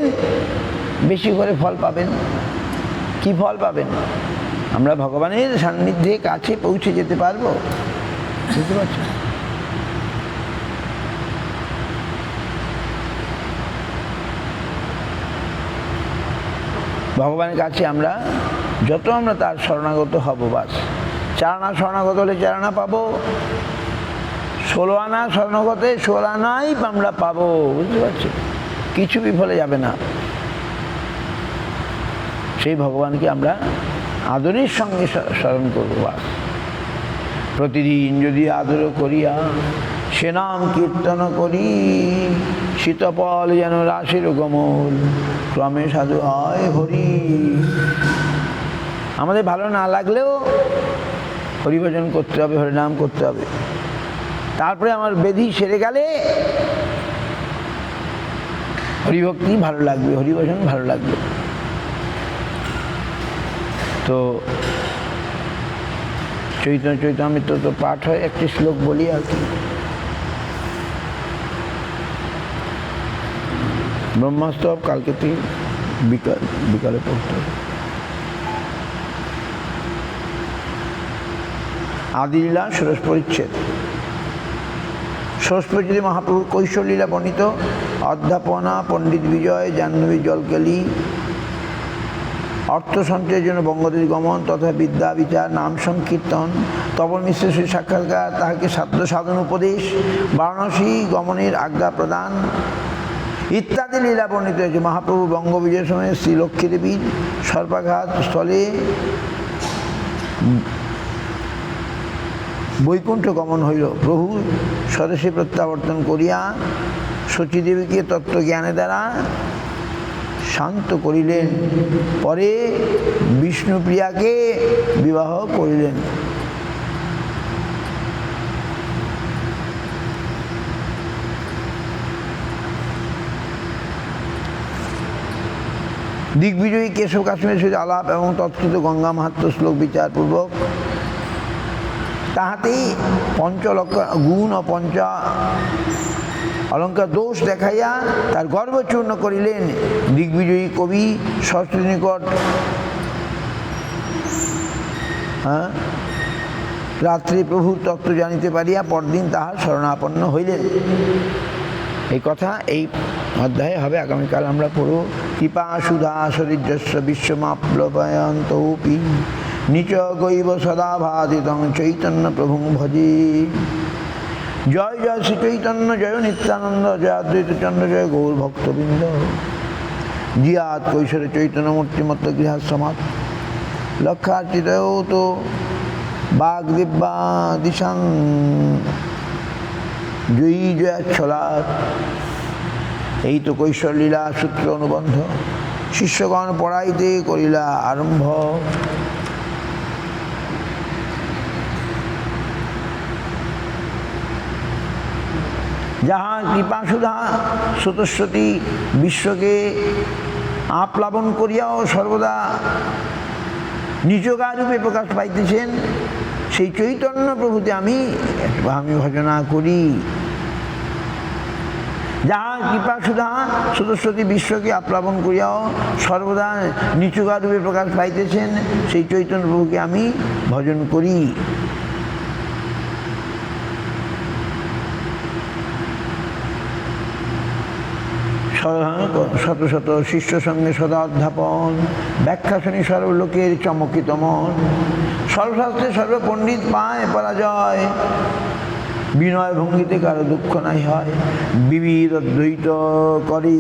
বেশি করে ফল পাবেন। কি ফল পাবেন? আমরা ভগবানের সান্নিধ্যে কাছে পৌঁছে যেতে পারবো। বুঝতে পারছেন? ভগবানের কাছে আমরা যত আমরা তার শরণাগত হব, বাস 4 আনা শরণাগত হলে 4 আনা পাবো, 16 আনা শরণাগতে 16 আনাই আমরা পাবো। বুঝতে পারছি? কিছু বিফলে যাবে না। সেই ভগবানকে আমরা আদরের সঙ্গে স্মরণ করবো। বাস প্রতিদিন যদি আদর করিয়া সে নাম কীর্তন করি, শীতপল যেন রাশির গমল, ক্রমে সাধু হয় হরি। আমাদের ভালো না লাগলেও হরিভজন করতে হবে, হরিনাম করতে হবে। তারপরে আমার ব্যাধি সেরে গেলে হরিভক্তি ভালো লাগবে, হরিভজন ভালো লাগবে। তো চৈতন্য চৈতামৃত তো পাঠ হয়, একটি শ্লোক বলি আর কি। ব্রহ্মস্তব কালকে থেকে বিকালে পড়তে হবে। আদিলীলা ষোড়শ পরিচ্ছেদ। ষোড়শ পরিচ্ছেদে মহাপ্রভুর কৈশোরলীলা বর্ণিত। অধ্যাপনা, পণ্ডিত বিজয়, জাহ্নবী জলকেলি, অর্থ সঞ্চয়ের জন্য বঙ্গদেশ গমন তথা বিদ্যা বিচার, নাম সংকীর্তন, তপন মিশ্রের সহিত সাক্ষাৎকার, তাহাকে সাধ্য সাধন উপদেশ, বারাণসী গমনের আজ্ঞা প্রদান ইত্যাদি লীলা বর্ণিত হয়েছে। মহাপ্রভু বঙ্গ বিজয়ের সময় শ্রী লক্ষ্মী দেবীর সর্পাঘাত স্থলে বৈকুণ্ঠ গমন হইল। প্রভু স্বদেশে প্রত্যাবর্তন করিয়া শচীদেবীকে তত্ত্বজ্ঞানের দ্বারা শান্ত করিলেন। পরে বিষ্ণুপ্রিয়াকে বিবাহ করিলেন। দিগ্বিজয়ী কেশব কাশ্মীরের সহিত আলাপ এবং তৎকৃত গঙ্গা মাহাত্ম্য শ্লোক বিচারপূর্বক তাহাতেই পঞ্চলক্ষণ গুণ ও পঞ্চ অলঙ্কার দোষ দেখাইয়া তার গর্ব চূর্ণ করিলেন। দিগ্বিজয়ী কবি সরস্বতী নিকট রাত্রি প্রভুর তত্ত্ব জানিতে পারিয়া পরদিন তাহার শরণাপন্ন হইলেন। এই কথা এই অধ্যায়ে হবে। আগামীকাল আমরা পড়ব। কৃপা সুধা সরিজস্ব বিশ্বমাপ্লবয়ন্তৌপি নিচ গৈব সদা ভাদিতং চৈতন্য প্রভুং ভজি। জয় জয় শ্রী চৈতন্য, জয় নিত্যানন্দ, জয় অদ্বৈত চন্দ্র, জয় গৌর ভক্তবৃন্দ। জিয়াত কৈশোরে চৈতন্য মূর্তিমত্ত গৃহাশ্রমাৎ লক্ষার্চিতও তো বাগদিব্যা দিশাং জয়ী জয়াচ্ছলাৎ। এই তো কৈশোর লীলা সূত্র অনুবন্ধ। শিষ্যগণ পড়াইতে করিলা আরম্ভ। যাহা কৃপা সুধা স্রোতস্বতী বিশ্বকে আপ্লাবন করিয়াও সর্বদা নিজগারূপে প্রকাশ পাইতেছেন, সেই চৈতন্য প্রভুতে আমি ভজনা করি। যাহা কৃপা সুধা স্রোতস্বতী বিশ্বকে আপ্লাবন করিয়াও সর্বদা নিচুগারূপে প্রকাশ পাইতেছেন, সেই চৈতন্য প্রভুকে আমি ভজন করি। শত শত শিষ্য সঙ্গে সদা অধ্যাপন, ব্যাখ্যা শুনি সর্বলোকের চমকিত মন। সর্বশাস্ত্রে সর্বপণ্ডিত পায় পরাজয়, বিনয় ভঙ্গিতে কারো দুঃখ নাই হয়। বিবিধ অদ্বৈত করি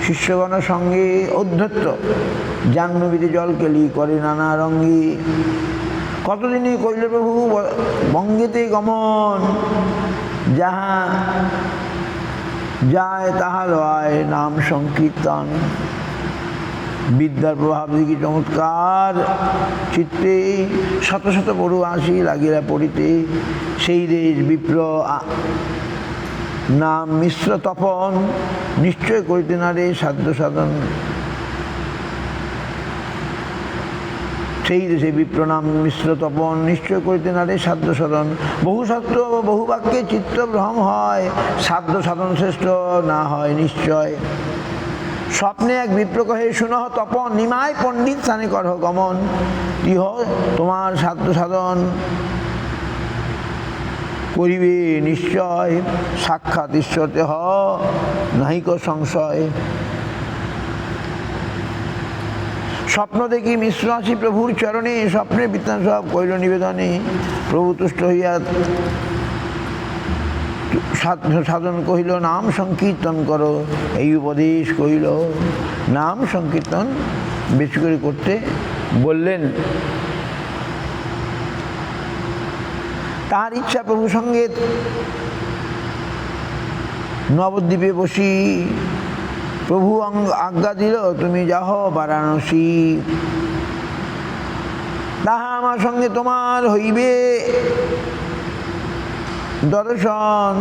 শিষ্যগণ সঙ্গে অধ্যত্ত, জাহ্নবীতে জলকেলি করে নানা রঙ্গী। কতদিনই কইল প্রভু বঙ্গেতে গমন, যাহা যায় তাহা লয় নাম সংকীর্তন। বিদ্যার প্রভাব দেখি চমৎকার চিত্তে, শত শত পড়ু আসি লাগিলা পড়িতে। সেই দেশ বিপ্র নাম মিশ্র তপন, নিশ্চয় করিতে না রে সাধ্য সাধন। সেই দেশে বিপ্রনাম মিশ্র তপন নিশ্চয় করিতে নারে সাধ্য সাধন। বহু শাস্ত্র বহু বাক্যে চিত্ত ভ্রম হয়, সাধ্য সাধন শ্রেষ্ঠ না হয় নিশ্চয়। স্বপ্নে এক বিপ্র কহে শুনহ তপন, নিমায় পণ্ডিত স্থানে করহ গমন। ইহ তোমার সাধ্য সাধন করিবে নিশ্চয়, সাক্ষাৎ ঈশ্বরতে হ নাহিক সংশয়। স্বপ্ন দেখি মিশ্র আসি প্রভুর চরণে, স্বপ্নের বৃত্তান্ত সব কইল নিবেদনে। প্রভু তুষ্ট হইয়া সাধন কহিল নাম সংকীর্তন করো, এই উপদেশ কহিল। নাম সংকীর্তন বেশি করে করতে বললেন। তার ইচ্ছা প্রভু সঙ্গে নবদ্বীপে বসি। প্রভু আজ্ঞা দিল তুমি যাহ বারাণসী, তাহা আমার সঙ্গে তোমার হইবে দর্শন।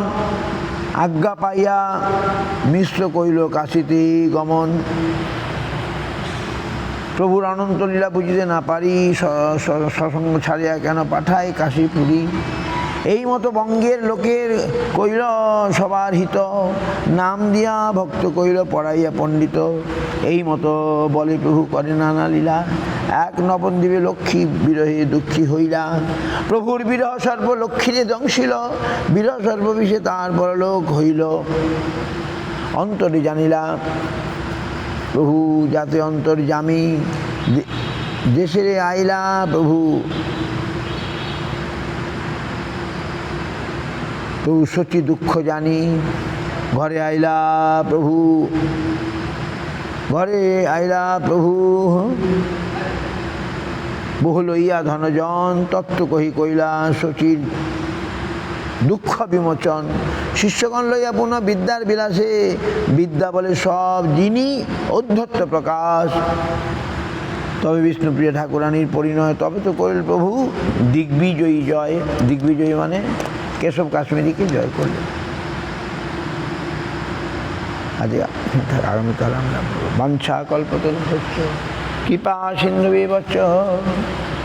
আজ্ঞা পাইয়া মিশ্র কইল কাশীতে গমন। প্রভুর অনন্ত লীলা বুঝিতে না পারি, সসঙ্গ ছাড়িয়া কেন পাঠায় কাশীপুরী। এই মতো বঙ্গের লোকের কইল সবার হিত, নাম দিয়া ভক্ত কইল পড়াইয়া পণ্ডিত। এই মতো বলে প্রভু করে নানা লীলা, এক নবদ্বীপে লক্ষ্মী বিরহে দুঃখী হইলা। প্রভুর বিরহ সর্ব লক্ষ্মীরে দংশিল, বিরহ সর্ববিষে তার বড়লোক হইল। অন্তরে জানিলা প্রভু যাতে অন্তর্যামী, দেশেরে আইলা প্রভু প্রভু সচি দুঃখ জানি। ঘরে আইলা প্রভু, ঘরে আইলা প্রভু বহু লইয়া ধনজন। তত্ত্ব কহি কইলা সচির দুঃখ বিমোচন। শিষ্যগণ লইয়া পুনঃ বিদ্যার বিলাসে, বিদ্যা বলে সব যিনি অধ্যত্ত প্রকাশ। তবে বিষ্ণুপ্রিয় ঠাকুরানীর পরিণয়, তবে তো করিল প্রভু দিগ্বিজয়ী জয়। দিগ্বিজয়ী মানে কেশব কাশ্মীরিকে জয় করলেন। আজ আগামীকাল আমরা বাঞ্ছা কল্পতরুভ্যশ্চ কৃপা সিন্ধুবিবচ্চ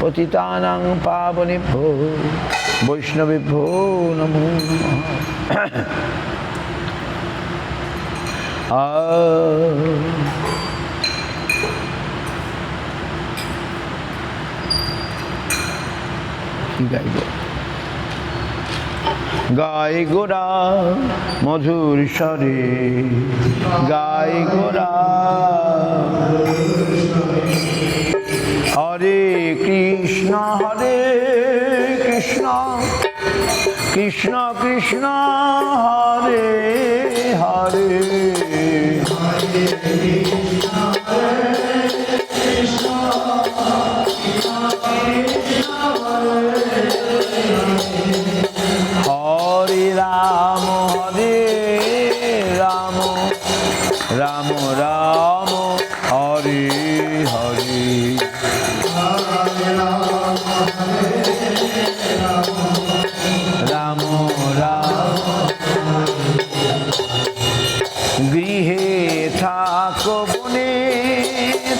পতিতানাং পাবনেভ্যো বৈষ্ণবেভ্যো নমো নমঃ। কি গাইব? গাই গোরা মধুর স্বরে, গাই গোরা হরে কৃষ্ণ হরে কৃষ্ণ কৃষ্ণ কৃষ্ণ হরে হরে। হরে রাম হরে রাম রাম রাম হরে হরে। রাম রাম গৃহে থাকো বনে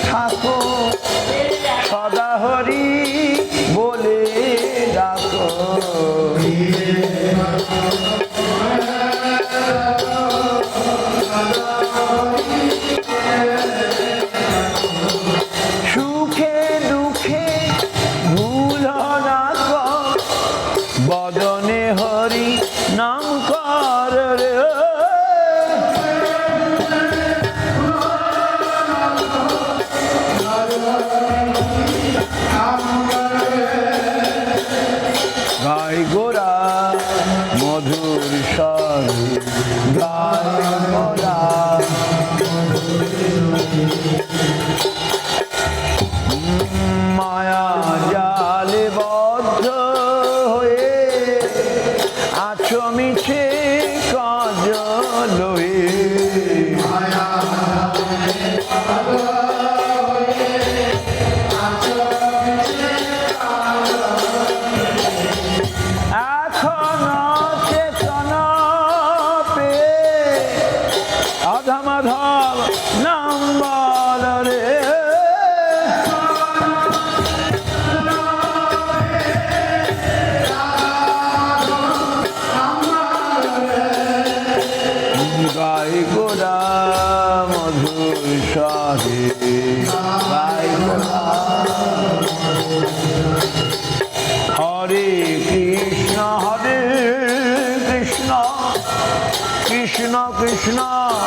থাকো, সদা হরি বলে ডাকো। সুখে দুঃখে ভুল না কর, বদনে হরি নাম কর রে। গাই গোরা মধুর স্বরে, গাই গোরা মায়া জালে বদ্ধ হয়ে আছো মিছে কাজল হয়ে। কৃষ্ণ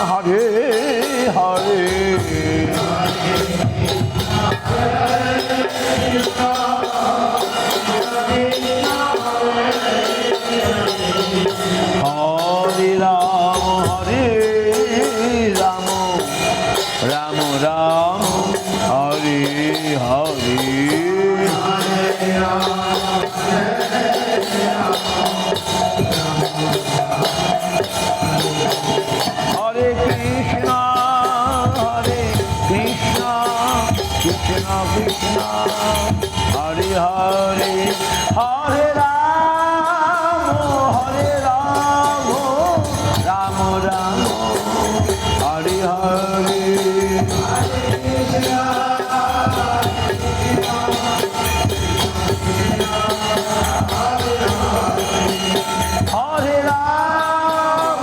হরে হরে হরে রাম রাম রাম হরে হরে হরে কৃষ্ণ কৃষ্ণ কৃষ্ণ হরে হরে হরে রাম রাম রাম হরে হরে হরে রাম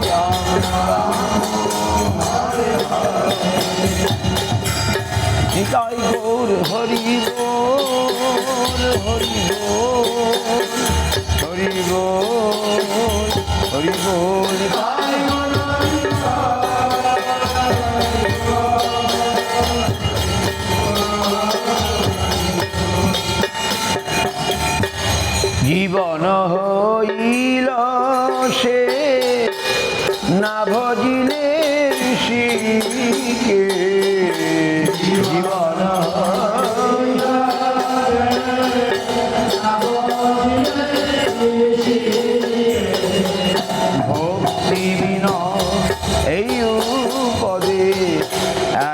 রাম নিতাই গৌর হরি বল হরি বল হরি বল হরি বল জীবন হইল সে না ভজিলে ঋষিকে জীবন ভক্তি বিনা এই পদে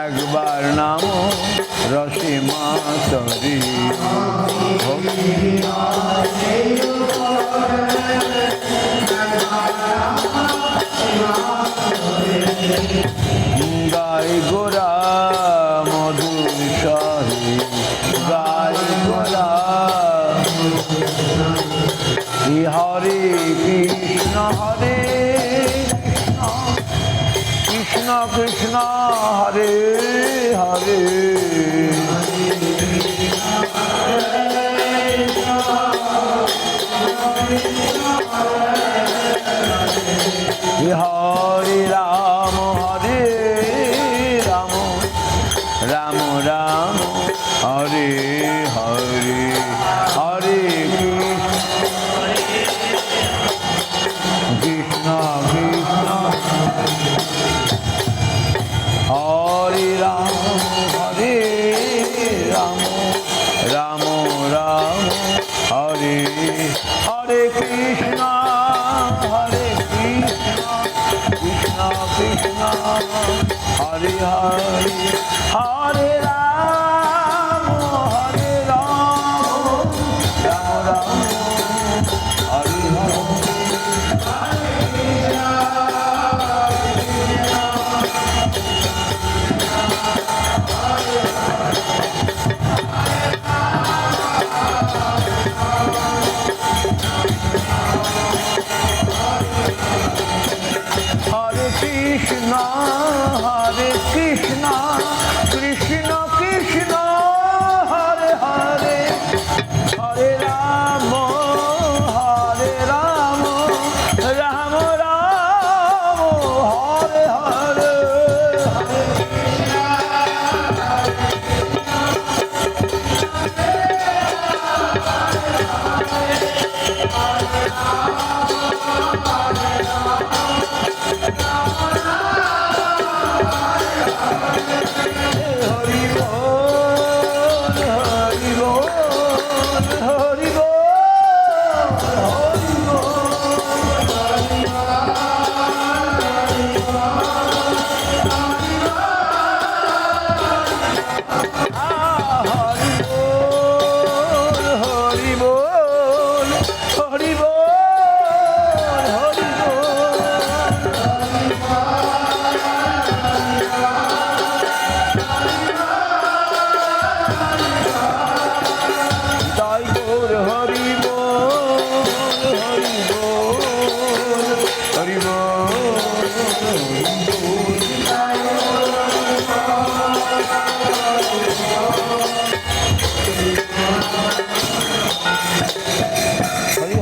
একবার নাম রসে মাতরে ভক্তি বিনা গাই গোরা মধুর সহে গাই গোরা হরে কৃষ্ণ কৃষ্ণ কৃষ্ণ হরে হরে হরে রাম রাম রাম হরে হরে হরে কৃষ্ণ কৃষ্ণ হরে রাম রাম রাম হরে হরে কৃষ্ণ কৃষ্ণ কৃষ্ণ হরে হরে হরে রাম রাম রাম হরে হরে কৃষ্ণ হরে কৃষ্ণ কৃষ্ণ কৃষ্ণ হরে হরে হরে রাম রাম রাম হরে হরে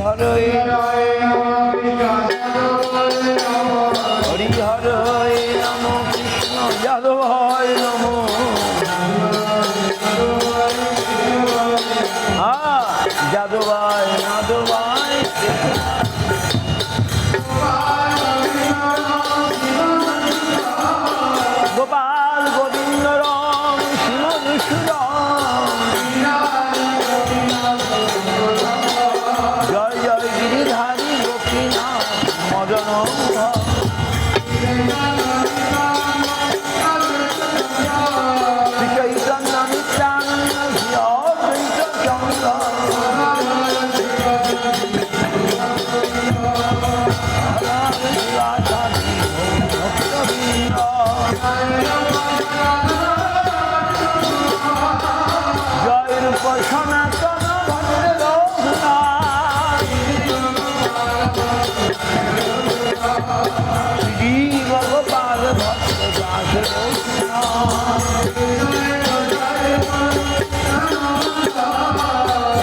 Hare Hare শ্রী ভগবান ভক্ত দাস রঘুনা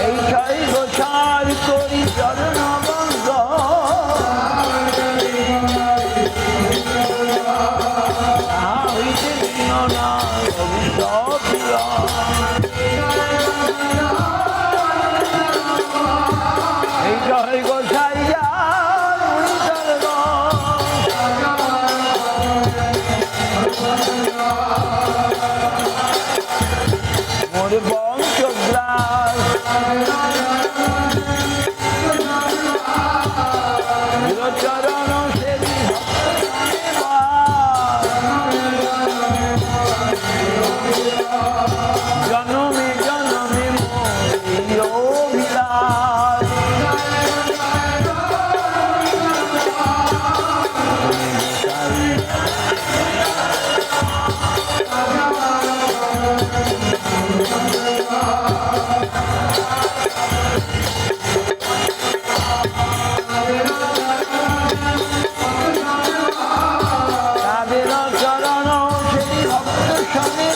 এই ছয় গোসার করি চরণ বন্ধ হইতে না এই ছয় গোসাই মোর বংশগ্রাস চরণ সেবী জনমে জনমে মোর অভিলাষ তাদের চরণ সেই ভক্ত সঙ্গে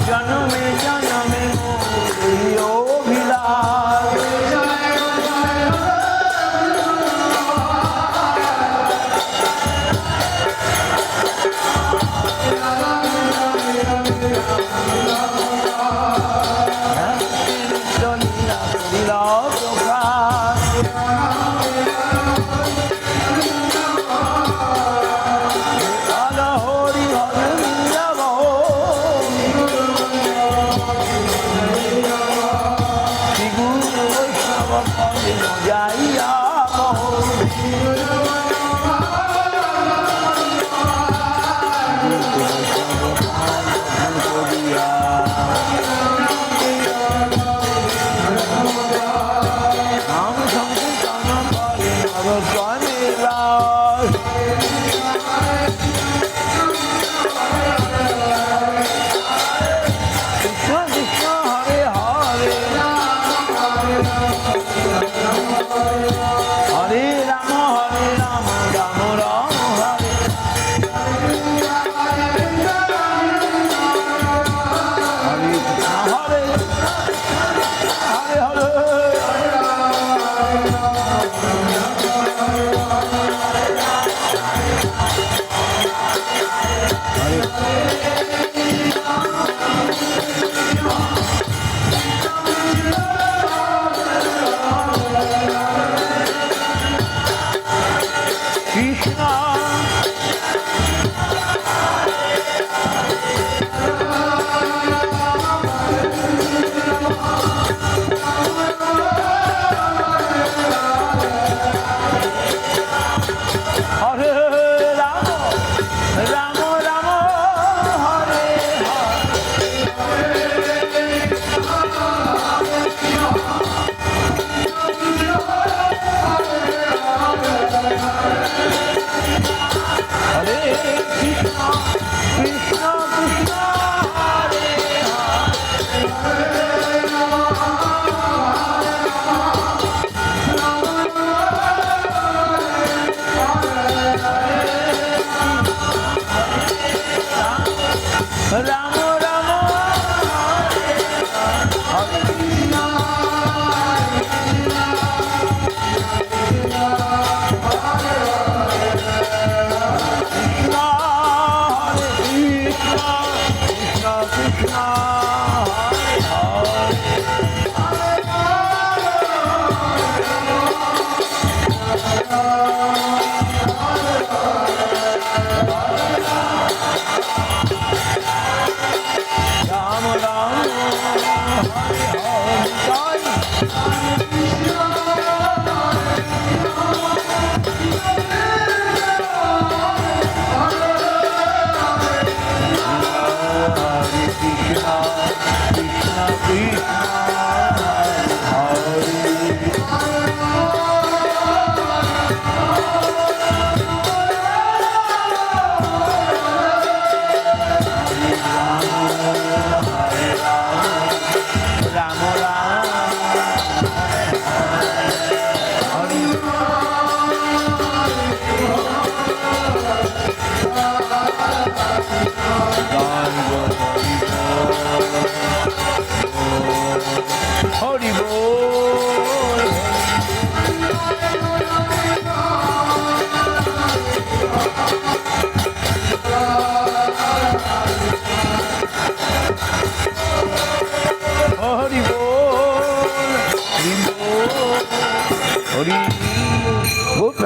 জনমে জনমে মোর অভিলাষ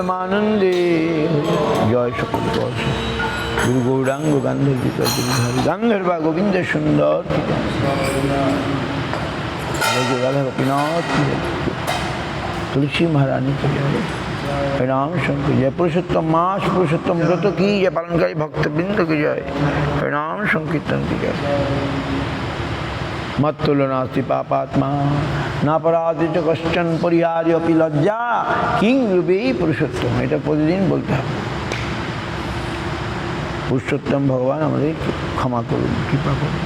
প্রেমানন্দে জয় সকল গুরু গৌরাঙ্গ গান্ধর্বী গান্ধর্বা গোবিন্দ সুন্দর রাধা গোপীনাথ तुलसी महारानी की जय, प्रणाम शंकर जय, पुरुषोत्तम मास पुरुषोत्तम व्रत की जय, पालनकारी भक्तवृंद की जय, प्रणाम संकीर्तन की जय। मत्तुल्य नास्ति पापात्मा नापराधित कश्चन परिहार्य अपि लज्जा किं रूपे पुरुषोत्तम, এটা প্রতিদিন বলতে হবে। পুরুষোত্তম ভগবান আমাদের ক্ষমা করুন, কৃপা করুন।